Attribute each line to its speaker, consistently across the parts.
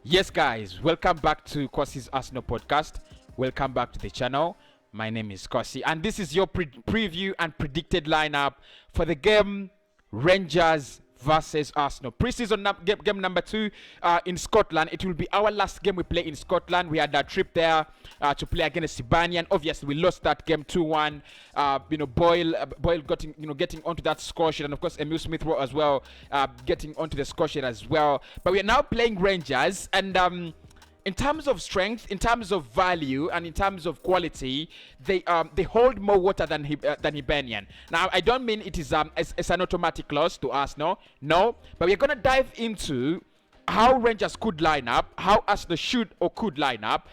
Speaker 1: Yes, guys, welcome back to Cossy's Arsenal podcast. Welcome back to the channel. My name is Cossy, and this is your preview and predicted lineup for the game Rangers versus Arsenal. Pre-season game number 2 in Scotland. It will be our last game we play in Scotland. We had a trip there to play against Sibanian. Obviously, we lost that game 2-1. Boyle getting onto that score sheet, and of course Emil Smith Rowe as well getting onto the score sheet as well. But we are now playing Rangers, and in terms of strength, in terms of value, and in terms of quality, they hold more water than Hibernian. Now, I don't mean it is it's an automatic loss to Arsenal, no. But we're gonna dive into how Rangers could line up, how Arsenal should or could line up,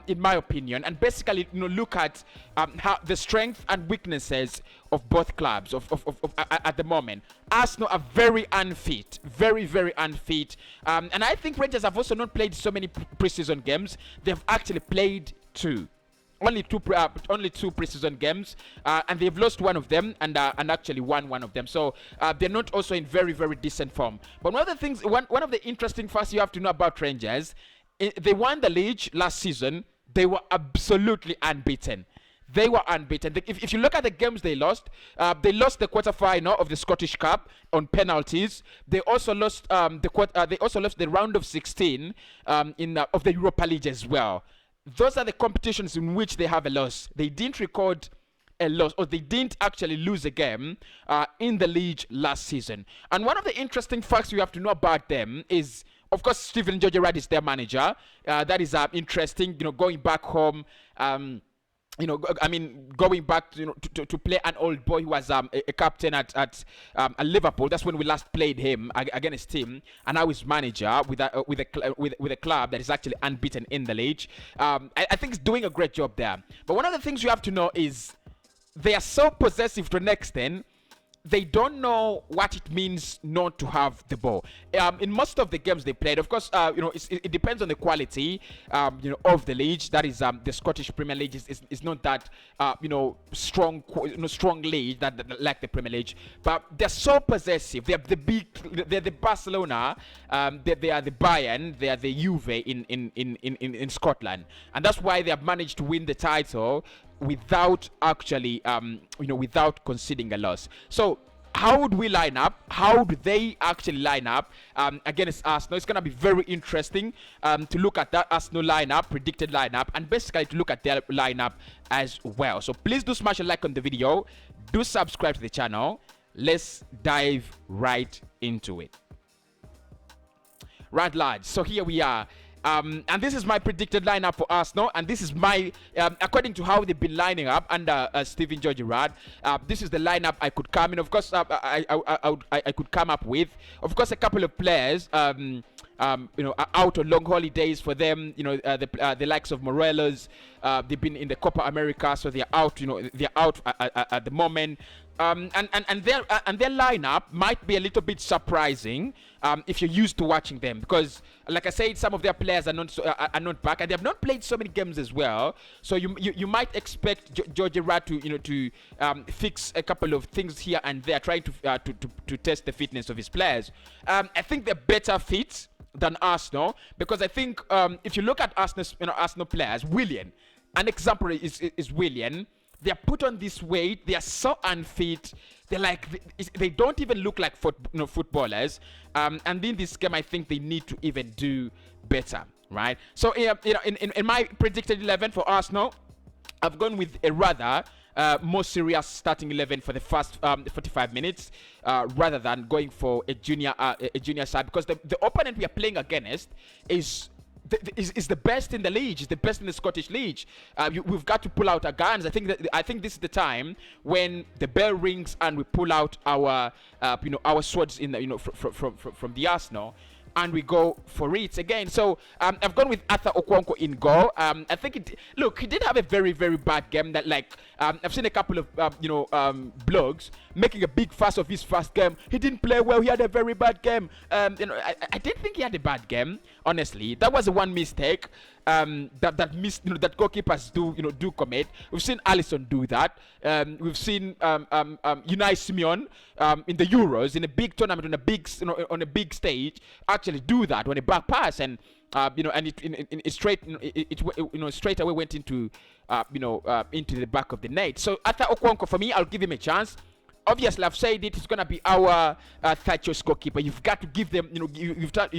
Speaker 1: in my opinion, and basically look at how the strength and weaknesses of both clubs at the moment. Arsenal are very unfit, very unfit, and I think Rangers have also not played so many pre-season games. They've actually played only two preseason games, and they've lost one of them and actually won one of them. So they're not also in very decent form. But one of the interesting facts you have to know about Rangers, they won the league last season. They were absolutely unbeaten. They were unbeaten. If you look at the games they lost the quarterfinal of the Scottish Cup on penalties. They also lost the round of 16 of the Europa League as well. Those are the competitions in which they have a loss. They didn't record a loss, or they didn't actually lose a game in the league last season. And one of the interesting facts you have to know about them is, of course, Steven Gerrard is their manager. That is interesting. Going back home. Going back to play an old boy who was a captain at Liverpool. That's when we last played him against him, and now he's manager with a club that is actually unbeaten in the league. I think he's doing a great job there. But one of the things you have to know is they are so possessive to an extent. They don't know what it means not to have the ball. In most of the games they played, of course, it depends on the quality, of the league. That is, the Scottish Premier League is not that, strong league that like the Premier League. But they're so possessive. They're the Barcelona. They are the Bayern. They are the Juve in Scotland, and that's why they have managed to win the title without actually without conceding a loss. So how would we line up? How do they actually line up against Arsenal? It's going to be very interesting to look at that Arsenal lineup, predicted lineup, and basically to look at their lineup as well. So please do smash a like on the video, do subscribe to the channel. Let's dive right into it. Right, lads, so here we are. And this is my predicted lineup for Arsenal, and this is my, according to how they've been lining up under Steven Gerrard. This is the lineup I could come in. Of course, I could come up with, of course, a couple of players, out on long holidays for them. The likes of Morelos, they've been in the Copa America, so they're out. They're out at the moment. And their lineup might be a little bit surprising if you're used to watching them, because, like I said, some of their players are not back, and they have not played so many games as well. So you might expect Gerrard to fix a couple of things here and there, trying to test the fitness of his players. I think they're better fit than Arsenal, because I think if you look at Arsenal players, Willian, an example is Willian. They are put on this weight. They are so unfit. They don't even look like footballers. And in this game, I think they need to even do better, right? So in my predicted 11 for Arsenal, I've gone with a rather more serious starting 11 for the first 45 minutes, rather than going for a junior side, because the opponent we are playing against is the best in the league, is the best in the Scottish league. We've got to pull out our guns. I think this is the time when the bell rings and we pull out our swords in the from the Arsenal, and we go for it again. So I've gone with Arthur Okonkwo in goal. I think he did have a very bad game. That I've seen a couple of blogs making a big fuss of his first game. He didn't play well. He had a very bad game. I didn't think he had a bad game. Honestly, that was one mistake. that goalkeepers do commit. We've seen Alisson do that. We've seen Unai Simeon in the Euros, in a big tournament, on a big stage, actually do that on a back pass, and it straight away went into into the back of the net. So Arthur Okonkwo, for me, I'll give him a chance. Obviously, I've said it. It's gonna be our third choice goalkeeper. You've got to give them, you've got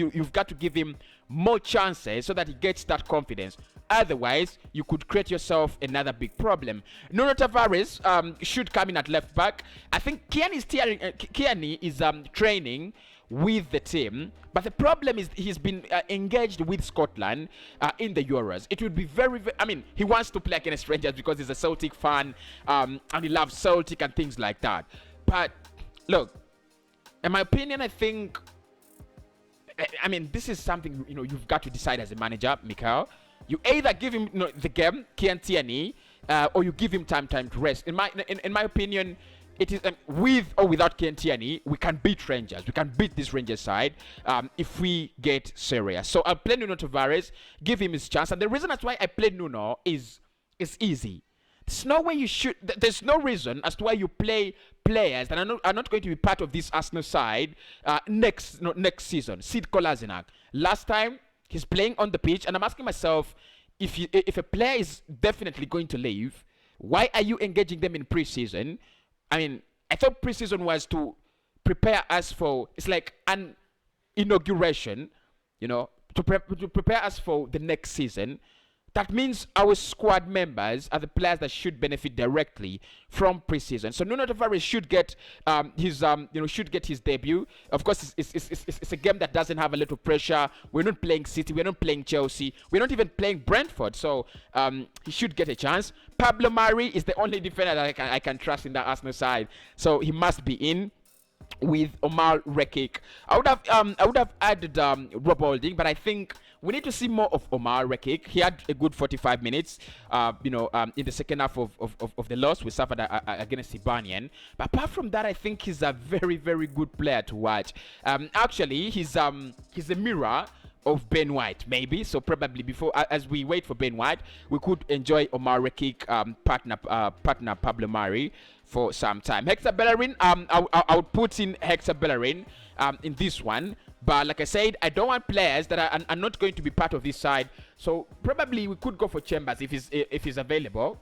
Speaker 1: to give him more chances so that he gets that confidence. Otherwise, you could create yourself another big problem. Nuno Tavares should come in at left back. I think Kiani is training with the team, but the problem is he's been engaged with Scotland in the Euros. It would be very, I mean, he wants to play against Rangers because he's a Celtic fan, and he loves Celtic and things like that. But look, in my opinion, I think, I mean, this is something you've got to decide as a manager, Mikel. You either give him the game, Kian Tierney, or you give him time to rest. In my opinion, it is with or without Kian Tierney, we can beat Rangers. We can beat this Rangers side if we get serious. So I'll play Nuno Tavares, give him his chance. And the reason that's why I play Nuno is easy. There's no way you should. There's no reason as to why you play players that are not going to be part of this Arsenal side next season. Sid Kolasinac. Last time he's playing on the pitch, and I'm asking myself, if a player is definitely going to leave, why are you engaging them in preseason? I mean, I thought preseason was to prepare us for, it's like an inauguration, to prepare us for the next season. That means our squad members are the players that should benefit directly from preseason. So Nuno Tavares should get his debut. Of course, it's a game that doesn't have a lot of pressure. We're not playing City. We're not playing Chelsea. We're not even playing Brentford. So he should get a chance. Pablo Mari is the only defender that I can trust in the Arsenal side. So he must be in with Omar Rekik. I would have added Rob Holding, but I think we need to see more of Omar Rekik. He had a good 45 minutes, in the second half of the loss we suffered against Hibernian. But apart from that, I think he's a very, very good player to watch. Actually, he's a mirror of Ben White, maybe. So probably as we wait for Ben White, we could enjoy Omar Rekik partner Pablo Mari for some time. Hector Bellerin, I would put in Hector Bellerin in this one. But like I said, I don't want players that are not going to be part of this side. So probably we could go for Chambers if he's available.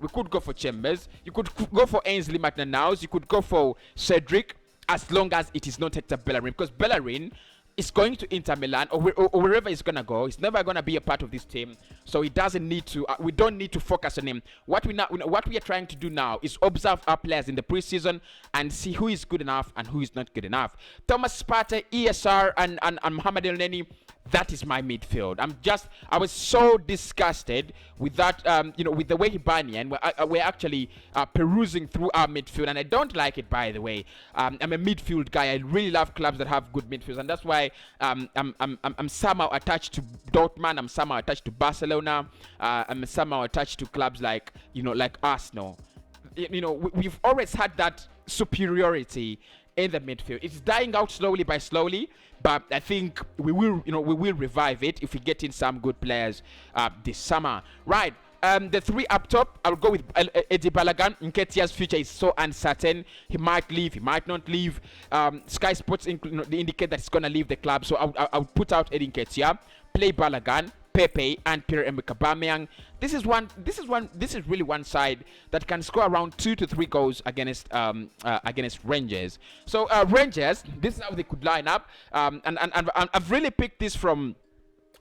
Speaker 1: We could go for Chambers. You could go for Ainsley Maitland-Niles. You could go for Cedric, as long as it is not Hector Bellerin, because Bellerin is going to Inter Milan or wherever he's gonna go. He's never gonna be a part of this team, so he doesn't need to. We don't need to focus on him. What we are trying to do now is observe our players in the preseason and see who is good enough and who is not good enough. Thomas Partey, ESR, and Mohamed Elneny. That is my midfield. I was so disgusted with that, with the way Hibernian we're actually perusing through our midfield, and I don't like it, by the way. I'm a midfield guy. I really love clubs that have good midfields, and that's why I'm somehow attached to Dortmund. I'm somehow attached to Barcelona. I'm somehow attached to clubs like Arsenal. We've always had that superiority in the midfield. It's dying out slowly, but I think we will revive it if we get in some good players this summer. Right. The three up top, I'll go with Eddie Balogun. Nketiah's future is so uncertain. He might leave, he might not leave. Sky Sports they indicate that he's gonna leave the club, so I'll put out Eddie Nketiah, play Balogun, Pepe, and Pierre-Emerick Aubameyang. This is really one side that can score around 2 to 3 goals against Rangers. So Rangers, this is how they could line up, and I've really picked this from.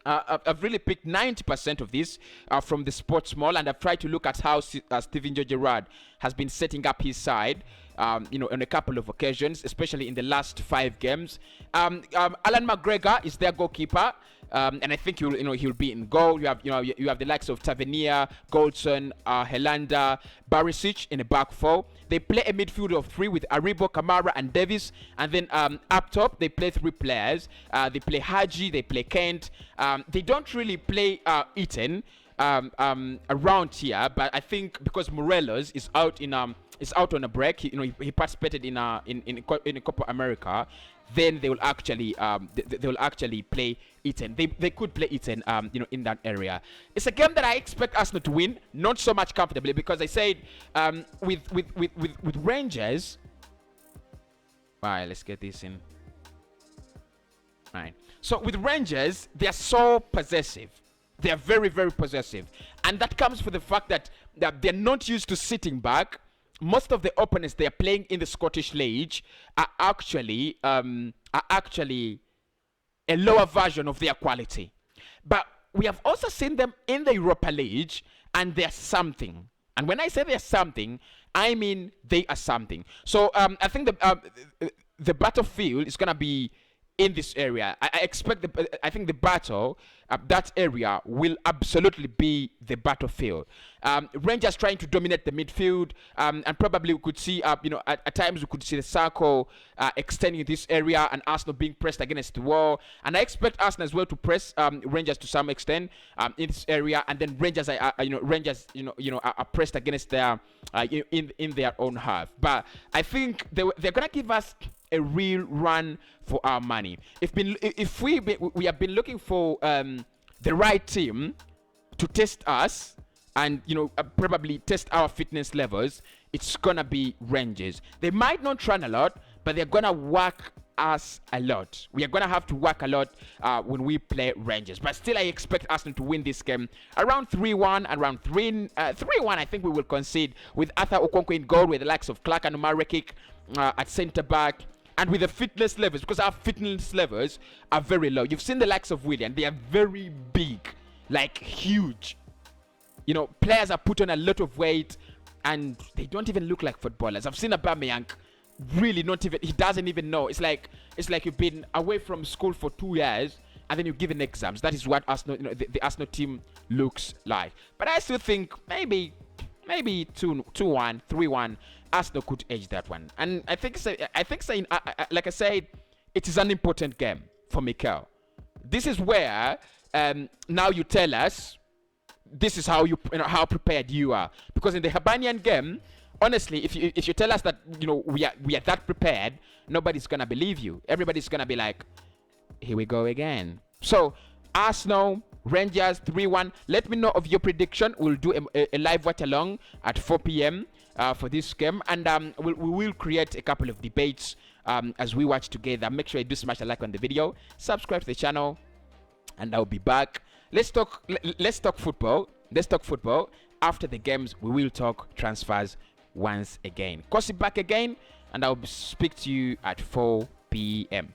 Speaker 1: I've really picked 90% of this from the Sports Mall, and I've tried to look at how Steven Gerrard has been setting up his side, on a couple of occasions, especially in the last 5 games. Alan McGregor is their goalkeeper. And I think he'll be in goal. You have the likes of Tavernier, Goldson, Helanda, Barisic in the back 4. They play a midfield of 3 with Aribo, Kamara, and Davis. And then up top, they play 3 players. They play Haji, they play Kent. They don't really play Eaton around here, but I think because Morelos is out on a break, he participated in Copa America. Then they will actually play Eton. They could play Eton, in that area. It's a game that I expect Arsenal to win, not so much comfortably, because I said with Rangers. All right, let's get this in. All right. So with Rangers, they are so possessive. They are very, very possessive, and that comes from the fact that they're not used to sitting back. Most of the opponents they are playing in the Scottish League are actually a lower version of their quality. But we have also seen them in the Europa League, and they're something. And when I say they're something, I mean they are something. So I think the battlefield is gonna be in this area. I think the battle, that area will absolutely be the battlefield. Rangers trying to dominate the midfield, and probably we could see, at times we could see the circle extending this area, and Arsenal being pressed against the wall. And I expect Arsenal as well to press Rangers to some extent in this area, and then Rangers are pressed against their in their own half. But I think they're gonna give us a real run for our money. If we have been looking for the right team to test us and probably test our fitness levels, it's gonna be Rangers. They might not run a lot, but they're gonna work us a lot. We are gonna have to work a lot when we play Rangers. But still, I expect Arsenal to win this game around 3-1, around 3-1. I think we will concede with Arthur Okonkwo in goal, with the likes of Clark and Umarekik at centre back. And with the fitness levels, because our fitness levels are very low. You've seen the likes of Willian. They are very big, like huge. Players are put on a lot of weight, and they don't even look like footballers. I've seen Aubameyang really not even, he doesn't even know. It's like you've been away from school for 2 years, and then you're given exams. That is what Arsenal, the Arsenal team looks like. But I still think maybe 2-1, 3-1. Arsenal could edge that one, and I think like I said, it is an important game for Mikel. This is where now you tell us this is how how prepared you are, because in the Hibernian game, honestly, if you tell us that we are that prepared, nobody's gonna believe you. Everybody's gonna be like, here we go again. So Arsenal, Rangers 3-1. Let me know of your prediction. We'll do a live watch along at 4 p.m. For this game, and we will create a couple of debates as we watch together. Make sure you do smash a like on the video, subscribe to the channel, and I'll be back. Let's talk football. Let's talk football. After the games, we will talk transfers once again. Cossy back again, and I'll speak to you at 4 p.m.